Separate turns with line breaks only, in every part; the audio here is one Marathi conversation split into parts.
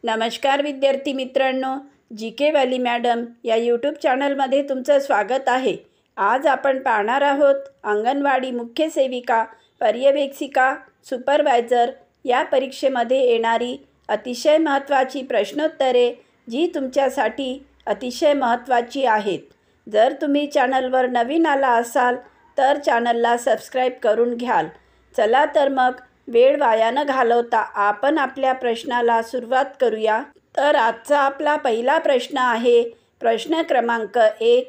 नमस्कार विद्यार्थी मित्रांनो, जी के वाली मॅडम या यूट्यूब चॅनलमध्ये तुमचं स्वागत आहे। आज आपण पाहणार आहोत अंगणवाडी मुख्य सेविका, पर्यवेक्षिका, सुपरवायझर या परीक्षेमध्ये येणारी अतिशय महत्त्वाची प्रश्नोत्तरे, जी तुमच्यासाठी अतिशय महत्त्वाची आहेत। जर तुम्ही चॅनलवर नवीन आला असाल तर चॅनलला सबस्क्राईब करून घ्याल। चला तर मग वेळ वाया न घालवता आपण आपल्या प्रश्नाला सुरुवात करूया। तर आजचा आपला पहिला प्रश्न आहे प्रश्न क्रमांक 1।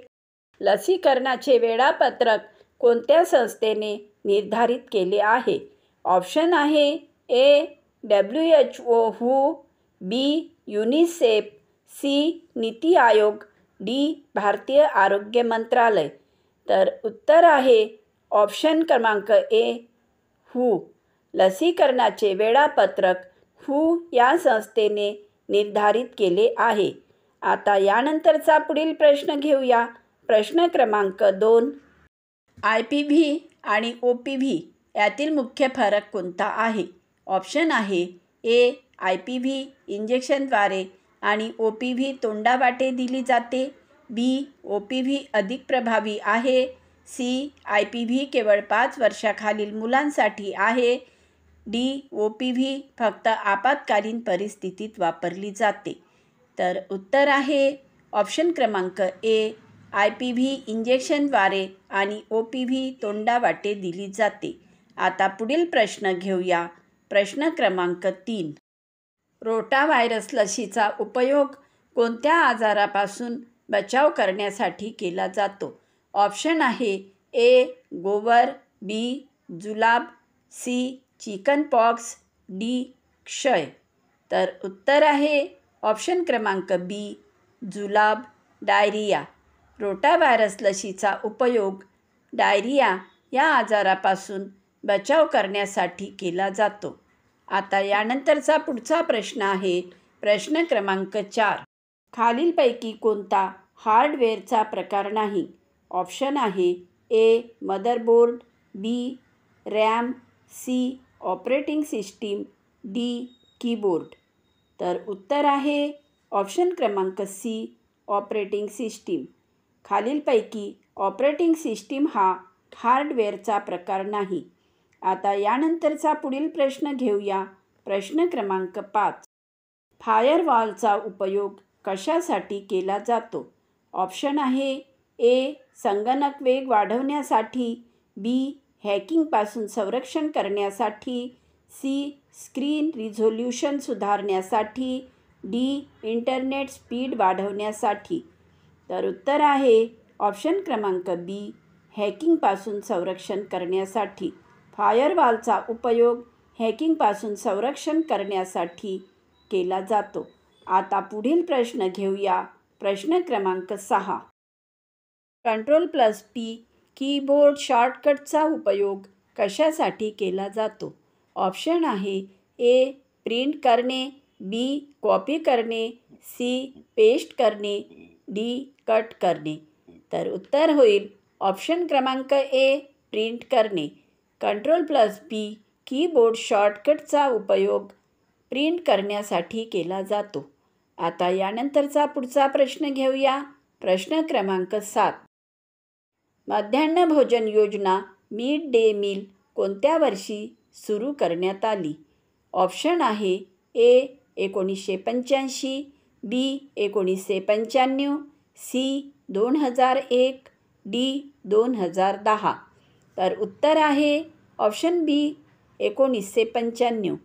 लसीकरणाचे वेळापत्रक कोणत्या संस्थेने निर्धारित केले आहे? ऑप्शन आहे ए WHO, B UNICEF, C NITI Aayog, D भारतीय आरोग्य मंत्रालय। तर उत्तर आहे ऑप्शन क्रमांक ए WHO। लसीकरणाचे वेळापत्रक WHO या संस्थेने निर्धारित केले आहे। आता यानंतरचा पुढील प्रश्न घेऊया। प्रश्न क्रमांक 2। IPV आणि OPV यातील मुख्य फरक कोणता आहे? ऑप्शन आहे ए IPV इंजेक्शनद्वारे आणि OPV तोंडावाटे दिली जाते, बी OPV अधिक प्रभावी आहे, सी IPV केवळ 5 वर्षाखालील मुलांसाठी आहे, डी OPV फक्त आपत्कालीन परिस्थितीत वापरली जाते। तर उत्तर आहे ऑप्शन क्रमांक ए IPV इंजेक्शनद्वारे आणि OPV तोंडावाटे दिली जाते। आता पुढील प्रश्न घेऊया। प्रश्न क्रमांक 3। रोटाव्हायरस लसीचा उपयोग कोणत्या आजारापासून बचाव करण्यासाठी केला जातो? ऑप्शन आहे ए गोवर, बी जुलाब, सी चिकन पॉक्स, डी क्षय। तर उत्तर आहे ऑप्शन क्रमांक बी जुलाब, डायरिया। रोटाव्हायरस लसीचा उपयोग डायरिया या आजारापासून बचाव करण्यासाठी केला जातो। आता यानंतरचा पुढचा प्रश्न आहे प्रश्न क्रमांक 4। खालीलपैकी कोणता हार्डवेअरचा प्रकार नाही? ऑप्शन आहे A motherboard, B RAM, C operating system, D keyboard. तर उत्तर आहे ऑप्शन क्रमांक सी ऑपरेटिंग सिस्टीम। खालीलपैकी ऑपरेटिंग सिस्टीम हा हार्डवेअरचा प्रकार नाही। आता यानंतरचा पुढील प्रश्न घेऊया। प्रश्न क्रमांक 5। फायरवॉलचा उपयोग कशासाठी केला जातो? ऑप्शन आहे ए संगणक वेग वाढवण्यासाठी, बी हॅकिंगपासून संरक्षण करण्यासाठी, सी स्क्रीन रिझोल्यूशन सुधारण्यासाठी, डी इंटरनेट स्पीड वाढवण्यासाठी। तर उत्तर आहे ऑप्शन क्रमांक बी हॅकिंगपासून संरक्षण करण्यासाठी। फायरवॉलचा उपयोग हॅकिंगपासून संरक्षण करण्यासाठी केला जातो। आता पुढील प्रश्न घेऊया। प्रश्न क्रमांक 6। Ctrl+P कीबोर्ड शॉर्टकटचा उपयोग कशासाठी केला जातो? ऑप्शन आहे ए प्रिंट करणे, बी कॉपी करणे, सी पेस्ट करणे, डी कट करणे। तर उत्तर होईल ऑप्शन क्रमांक ए प्रिंट करणे। Ctrl+P कीबोर्ड शॉर्टकटचा उपयोग प्रिंट करण्यासाठी केला जातो। आता यानंतरचा पुढचा प्रश्न घेऊया। प्रश्न क्रमांक 7। मध्यान्ह भोजन योजना मिड डे मील कोणत्या वर्षी सुरू करण्यात आली? ऑप्शन आहे ए 1985, बी 1995, सी 2001, डी 2010। तर उत्तर आहे ऑप्शन बी 1995।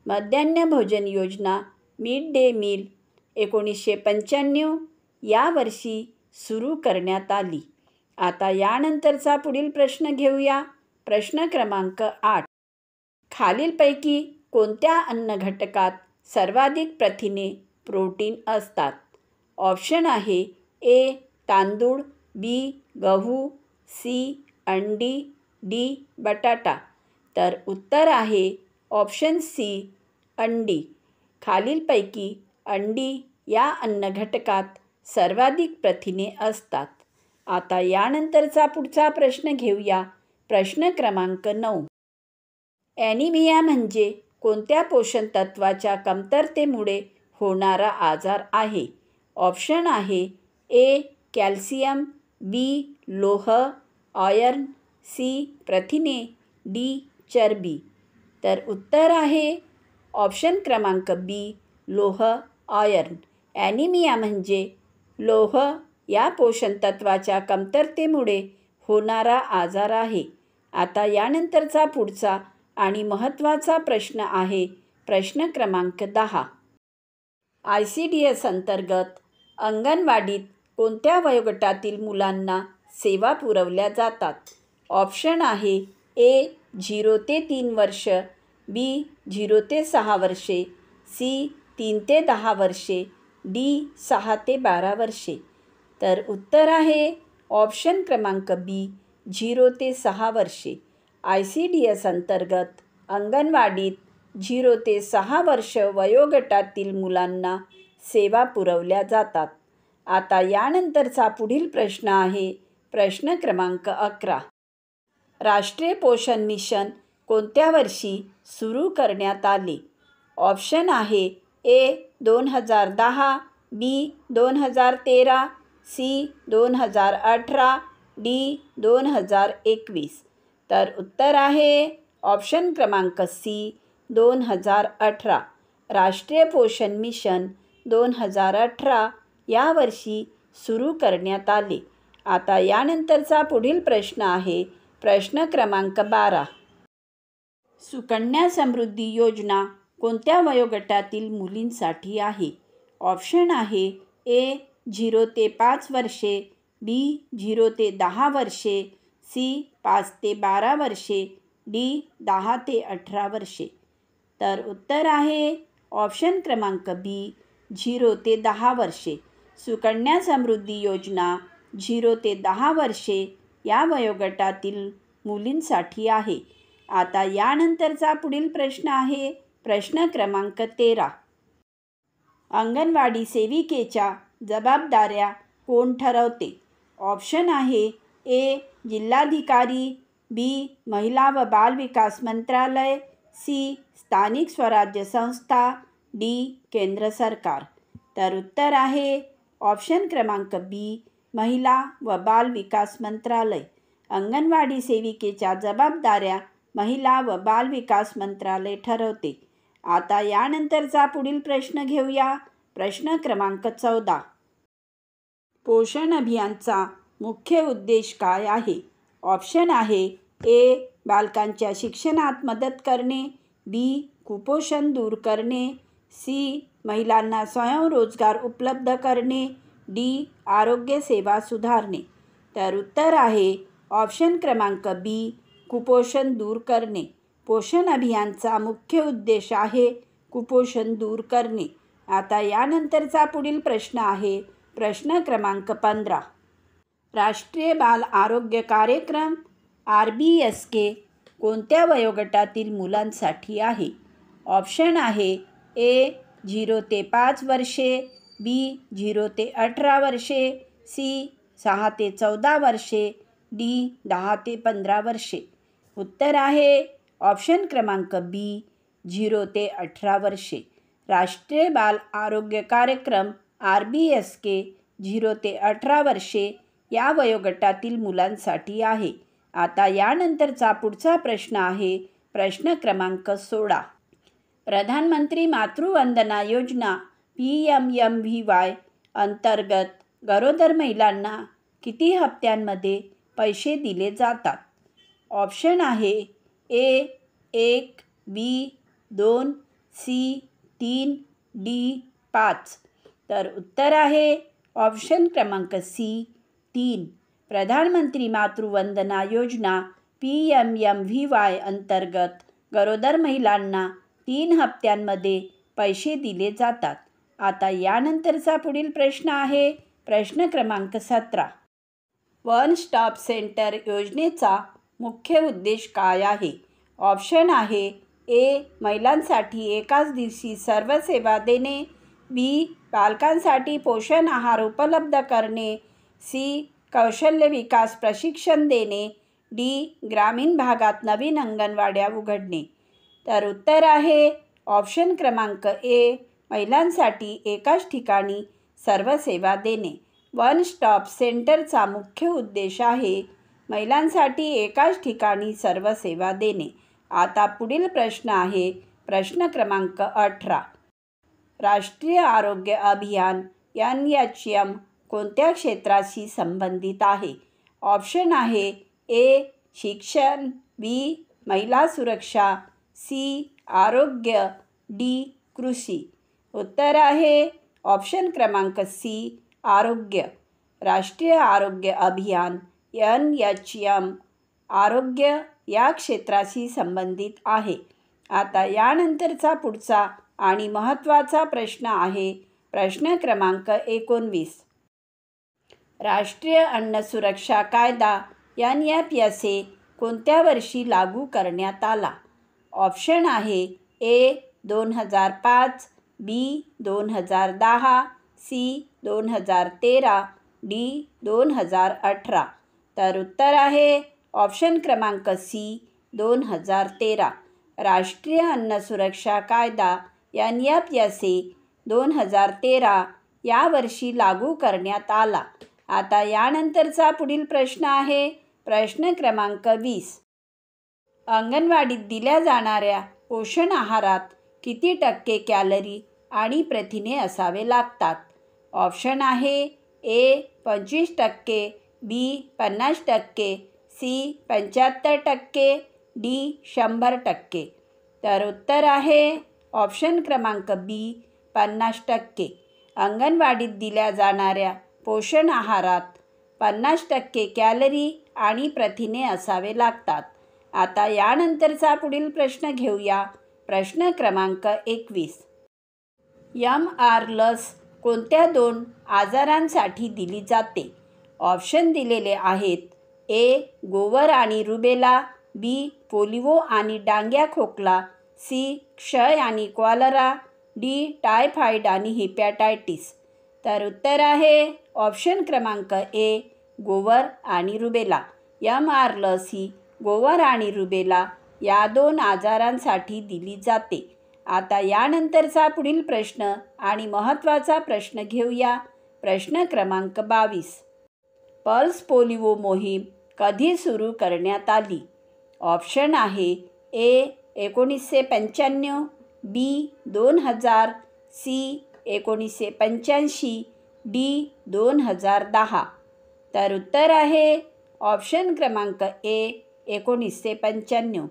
मध्यान्ह भोजन योजना मिड डे मील 1995 या वर्षी सुरू करण्यात आली। आता यानंतरचा पुढील प्रश्न घेऊया। प्रश्न क्रमांक 8। खालीलपैकी कोणत्या अन्न घटकात सर्वाधिक प्रथिने प्रोटीन असतात? ऑप्शन आहे ए तांदूळ, बी गहू, सी अंडी, डी बटाटा। तर उत्तर आहे ऑप्शन सी अंडी। खालीलपैकी अंडी या अन्न घटकात सर्वाधिक प्रथिने असतात। आता यानंतरचा पुढचा प्रश्न घेऊया। प्रश्न क्रमांक 9। ॲनिमिया म्हणजे कोणत्या पोषण तत्वाच्या कमतरतेमुळे होणारा आजार आहे? ऑप्शन आहे ए कॅल्शियम, बी लोह आयर्न, सी प्रथिने, डी चरबी. तर उत्तर आहे ऑप्शन क्रमांक बी लोह आयर्न. ॲनिमिया म्हणजे लोह या पोषण तत्वाच्या कमतरतेमुळे होणारा आजार आहे. आता यानंतरचा पुढचा आणि महत्त्वाचा प्रश्न आहे प्रश्न क्रमांक 10. ICDS अंतर्गत अंगणवाडीत कोणत्या वयोगटातील मुलांना सेवा पुरवल्या जातात? ऑप्शन आहे ए 0 ते 3 वर्ष, बी 0 ते 6 वर्षे, सी 3 ते 10 वर्षे, डी 6 ते 12 वर्षे. तर उत्तर आहे ऑप्शन क्रमांक बी 0 ते 6 वर्षे. ICDS अंतर्गत अंगणवाडीत 0 ते 6 वर्ष वयोगटातील मुलांना सेवा पुरवल्या जातात. आता यानंतरचा पुढील प्रश्न आहे प्रश्न क्रमांक 11. राष्ट्रीय पोषण मिशन कोणत्या वर्षी सुरू करण्यात आले? ऑप्शन आहे ए 2010, बी 2013, सी 2018, डी 2021. तर उत्तर आहे ऑप्शन क्रमांक सी 2018. राष्ट्रीय पोषण मिशन 2018 या वर्षी सुरू करण्यात आले. आता यानंतरचा पुढील प्रश्न आहे प्रश्न क्रमांक 12. सुकन्या समृद्धी योजना कोणत्या वयोगटातील मुलींसाठी आहे? ऑप्शन आहे ए 0 ते 5 वर्षे, बी 0 ते 10 वर्षे, सी 5 ते 12 वर्षे, डी 10 ते 18 वर्षे. तर उत्तर आहे ऑप्शन क्रमांक बी 0 ते 10 वर्षे. सुकन्या समृद्धी योजना 0 ते 10 वर्षे या वयोगटातील मुलींसाठी आहे. आता यानंतरचा पुढील प्रश्न आहे प्रश्न क्रमांक 13. अंगणवाडी सेविकेच्या जबाबदाऱ्या कोण ठरवते? ऑप्शन आहे ए जिल्हाधिकारी, बी महिला व बाल विकास मंत्रालय, सी स्थानिक स्वराज्य संस्था, डी केंद्र सरकार. तर उत्तर आहे ऑप्शन क्रमांक बी महिला व बाल विकास मंत्रालय. अंगणवाडी सेविकेच्या जबाबदाऱ्या महिला व बाल विकास मंत्रालय ठरवते. आता यानंतरचा पुढील प्रश्न घेऊया प्रश्न क्रमांक 14. पोषण अभियानचा मुख्य उद्देश काय आहे? ऑप्शन आहे ए बालकांच्या शिक्षणात मदत करणे, बी कुपोषण दूर करणे, सी महिलांना स्वयंरोजगार उपलब्ध करणे, डी आरोग्य सेवा सुधारणे. तर उत्तर आहे ऑप्शन क्रमांक बी कुपोषण दूर करणे. पोषण अभियानचा मुख्य उद्देश आहे कुपोषण दूर करणे. आता यानंतरचा पुढील प्रश्न आहे प्रश्न क्रमांक 15. राष्ट्रीय बाल आरोग्य कार्यक्रम RBSK कोणत्या वयोगटातील मुलांसाठी आहे? ऑप्शन आहे ए 0 ते 5 वर्षे, बी 0 ते 18 वर्षे, सी 6 ते 14 वर्षे, डी 10 ते 15 वर्षे. उत्तर आहे ऑप्शन क्रमांक बी 0 ते 18 वर्षे. राष्ट्रीय बाल आरोग्य कार्यक्रम RBSK 0 ते 18 वर्षे या वयोगटातील मुलांसाठी आहे. आता यानंतरचा पुढचा प्रश्न आहे प्रश्न क्रमांक 16. प्रधानमंत्री मातृवंदना योजना PMMVY अंतर्गत गरोदर महिलांना किती हप्त्यांमध्ये पैसे दिले जातात? ऑप्शन आहे ए 1, बी 2, सी 3, डी 5. तर उत्तर आहे ऑप्शन क्रमांक सी 3. प्रधानमंत्री मातृवंदना योजना PMMVY अंतर्गत गरोदर महिलांना 3 हप्त्यांमध्ये पैसे दिले जातात. आता यानंतरचा पुढील प्रश्न आहे प्रश्न क्रमांक 17. वन स्टॉप सेंटर योजनेचा मुख्य उद्देश काय आहे? ऑप्शन आहे ए महिलांसाठी एकाच दिवशी सर्व सेवा देणे, बी बालकांसाठी पोषण आहार उपलब्ध करणे, सी कौशल्य विकास प्रशिक्षण देणे, डी ग्रामीण भागात नवीन अंगणवाड्या उघडणे. तर उत्तर आहे ऑप्शन क्रमांक ए महिलांसाठी एकाच ठिकाणी सर्व सेवा देणे. वन स्टॉप सेंटरचा मुख्य उद्देश आहे महिलांसाठी एकाच ठिकाणी सर्व सेवा देणे. आता पुढील प्रश्न आहे प्रश्न क्रमांक 18. राष्ट्रीय आरोग्य अभियान NHM कोणत्या क्षेत्राशी संबंधित आहे? ऑप्शन आहे ए. शिक्षण, बी. महिला सुरक्षा, सी. आरोग्य, डी. कृषी. उत्तर आहे ऑप्शन क्रमांक सी. आरोग्य. राष्ट्रीय आरोग्य अभियान NHM आरोग्य या क्षेत्राशी संबंधित आहे. आता यानंतरचा पुढचा आणि महत्त्वाचा प्रश्न आहे प्रश्न क्रमांक 19. राष्ट्रीय अन्न सुरक्षा कायदा NFSA कोणत्या वर्षी लागू करण्यात आला? ऑप्शन आहे ए. 2005, बी. 2010, सी. 2013, डी. 2018. तर उत्तर आहे ऑप्शन क्रमांक सी. 2013. राष्ट्रीय अन्न सुरक्षा कायदा NFSA 2013 या वर्षी लागू करण्यात आला. आता यानंतरचा पुढील प्रश्न आहे प्रश्न क्रमांक 20. अंगणवाडीत दिल्या जाणाऱ्या पोषण आहारात किती टक्के कॅलरी आणि प्रथिने असावे लागतात? ऑप्शन आहे ए. 25%, बी. 50%, सी. 75%, डी. 100%. तर उत्तर आहे ऑप्शन क्रमांक बी. 50%. अंगणवाडीत दिल्या जाणाऱ्या पोषण आहारात 50% कॅलरी आणि प्रथिने असावे लागतात. आता यानंतरचा पुढील प्रश्न घेऊया प्रश्न क्रमांक 21. MR लस कोणत्या 2 आजारांसाठी दिली जाते? ऑप्शन दिलेले आहेत ए. गोवर आणि रुबेला, बी. पोलिओ आणि डांग्या खोकला, सी. क्षय आणि कॉलरा, डी. टायफॉइड आणि हिपॅटायटिस. तर उत्तर आहे ऑप्शन क्रमांक ए. गोवर आणि रुबेला. MR लस ही गोवर आणि रुबेला या 2 आजारांसाठी दिली जाते. आता यानंतरचा पुढील प्रश्न आणि महत्त्वाचा प्रश्न घेऊया प्रश्न क्रमांक 22. पल्स पोलिओ मोहीम कधी सुरू करण्यात आली? ऑप्शन आहे ए. 1995, बी. 2000, सी. 1985, डी. 2010. तर उत्तर आहे ऑप्शन क्रमांक ए. 1995.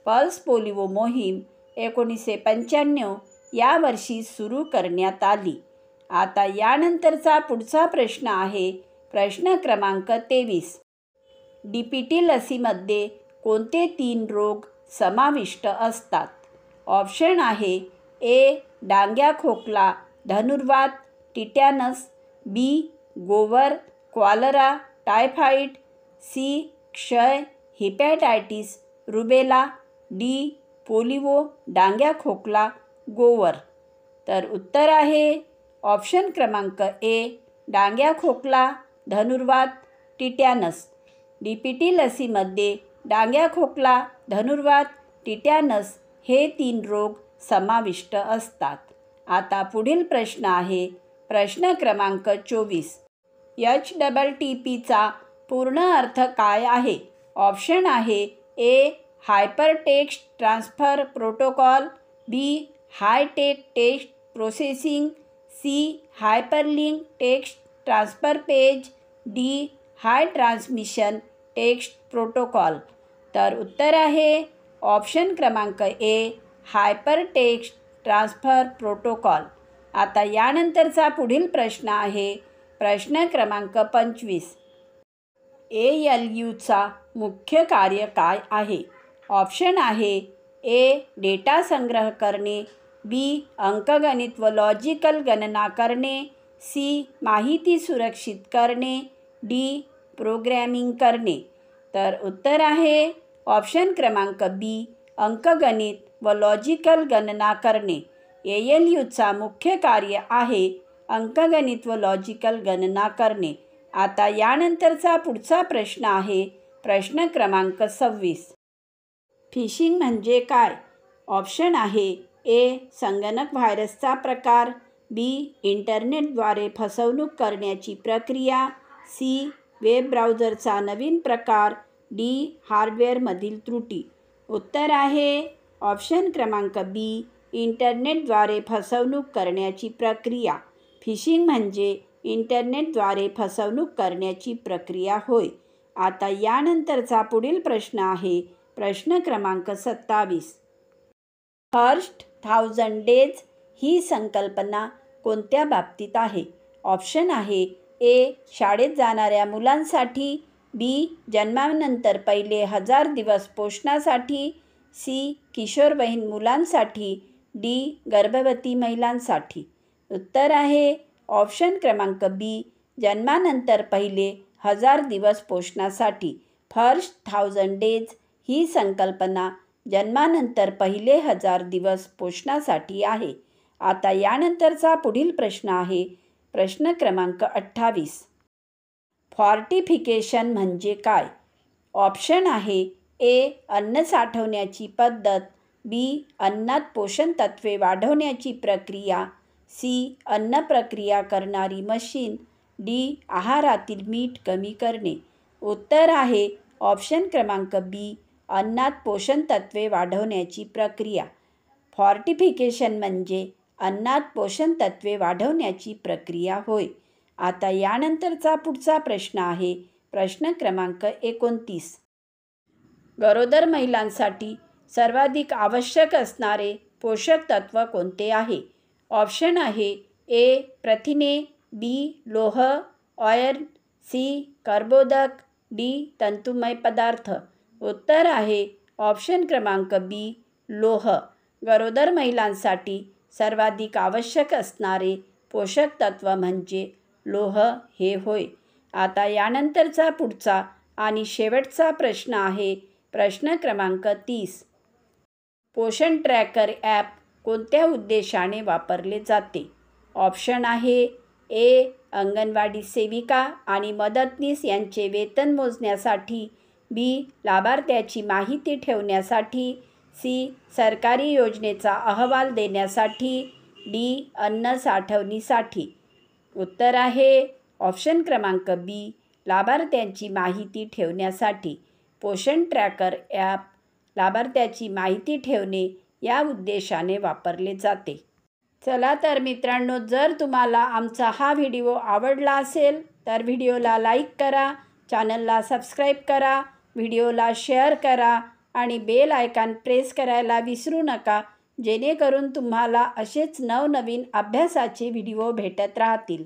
पल्स पोलिओ मोहीम 1995 या वर्षी सुरू करण्यात आली. आता यानंतरचा पुढचा प्रश्न आहे प्रश्न क्रमांक 23. DPT लसीमध्ये कोणते 3 रोग समाविष्ट असतात? ऑप्शन आहे ए. डांग्या खोकला, धनुर्वात, टिटॅनस, बी. गोवर, कॉलरा, टायफॉइड, सी. क्षय, हिपॅटायटिस, रुबेला, डी. पोलिओ, डांग्या खोकला, गोवर. तर उत्तर आहे ऑप्शन क्रमांक ए. डांग्या खोकला, धनुर्वात, टिटॅनस. DPT लसीमध्ये डांग्या खोकला, धनुर्वात, टिटॅनस हे 3 रोग समाविष्ट असतात. आता पुढील प्रश्न आहे प्रश्न क्रमांक 24. HTTPचा पूर्ण अर्थ काय आहे? ऑप्शन आहे A. Hyper text transfer protocol, B. High tech text processing, C. Hyperlink text transfer page, D. High transmission text protocol. तर उत्तर आहे ऑप्शन क्रमांक A. Hyper text transfer protocol. आता यानंतरचा पुढील प्रश्न आहे प्रश्न क्रमांक 25. ALUचा मुख्य कार्य काय आहे? ऑप्शन आहे ए. डेटा संग्रह करणे, बी. अंकगणित व लॉजिकल गणना करणे, सी. माहिती सुरक्षित करणे, डी. प्रोग्रॅमिंग करणे. तर उत्तर आहे ऑप्शन क्रमांक बी. अंकगणित व लॉजिकल गणना करणे. ALUचा मुख्य कार्य आहे अंकगणित व लॉजिकल गणना करणे. आता यानंतरचा पुढचा प्रश्न आहे प्रश्न क्रमांक 26. फिशिंग म्हणजे काय? ऑप्शन आहे ए. संगणक व्हायरसचा प्रकार, बी. इंटरनेटद्वारे फसवणूक करण्याची प्रक्रिया, सी. वेब ब्राउझरचा नवीन प्रकार, डी. हार्डवेअरमधील त्रुटी. उत्तर आहे ऑप्शन क्रमांक बी. इंटरनेटद्वारे फसवणूक करण्याची प्रक्रिया. फिशिंग म्हणजे इंटरनेटद्वारे फसवणूक करण्याची प्रक्रिया होय. आता यानंतरचा पुढील प्रश्न आहे प्रश्न क्रमांक 27. फर्स्ट 1000 डेज ही संकल्पना कोणत्या बाबतीत आहे? ऑप्शन आहे ए. शाळेत जाणाऱ्या मुलांसाठी, बी. जन्मानंतर पहिले 1000 दिवस पोषणासाठी, सी. किशोरवयीन मुलांसाठी, डी. गर्भवती महिलांसाठी. उत्तर आहे ऑप्शन क्रमांक बी. जन्मानंतर पहिले 1000 दिवस पोषणासाठी. फर्स्ट 1000 डेज ही संकल्पना जन्मानंतर पहिले 1000 दिवस पोषणासाठी आहे. आता यानंतरचा पुढील प्रश्न आहे प्रश्न क्रमांक 28. फॉर्टिफिकेशन म्हणजे काय? ऑप्शन आहे ए. अन्न साठवण्याची पद्धत, बी. अन्नात पोषण तत्त्वे वाढवण्याची प्रक्रिया, सी. अन्न प्रक्रिया करणारी मशीन, डी. आहारातील मीठ कमी करणे. उत्तर आहे ऑप्शन क्रमांक बी. अन्नात पोषण तत्त्वे वाढवण्याची प्रक्रिया. फॉर्टिफिकेशन म्हणजे अन्नात पोषण तत्त्वे वाढवण्याची प्रक्रिया होय. आता यानंतरचा पुढचा प्रश्न आहे प्रश्न क्रमांक 29. गरोदर महिलांसाठी सर्वाधिक आवश्यक असणारे पोषक तत्त्व कोणते आहे? ऑप्शन आहे ए. प्रथिने, बी. लोह, आयर्न, सी. कर्बोदक, डी. तंतुमय पदार्थ. उत्तर आहे ऑप्शन क्रमांक बी. लोह. गरोदर महिलांसाठी सर्वाधिक आवश्यक असणारे पोषक तत्त्व म्हणजे लोह हे होय. आता यानंतरचा पुढचा आणि शेवटचा प्रश्न आहे प्रश्न क्रमांक 30. पोषण ट्रॅकर ॲप कोणत्या उद्देशाने वापरले जाते? ऑप्शन आहे ए. अंगणवाडी सेविका आणि मदतनीस यांचे वेतन मोजण्यासाठी, बी. लाभार्थ्याची माहिती ठेवण्यासाठी, सी. सरकारी योजनेचा अहवाल देण्यासाठी, डी. अन्न साठवणीसाठी. उत्तर आहे ऑप्शन क्रमांक बी. लाभार्थ्यांची माहिती ठेवण्यासाठी. पोषण ट्रॅकर ॲप लाभार्थ्याची माहिती ठेवणे या उद्देशाने वापरले जाते. चला तर मित्रांनो, जर तुम्हाला आमचा हा व्हिडिओ आवडला असेल तर व्हिडिओला लाईक करा, चॅनलला सबस्क्राईब करा, व्हिडिओला शेअर करा आणि बेल आयकॉन प्रेस करायला विसरू नका, जेणेकरून तुम्हाला असेच नवनवीन अभ्यासाचे व्हिडिओ भेटत राहतील.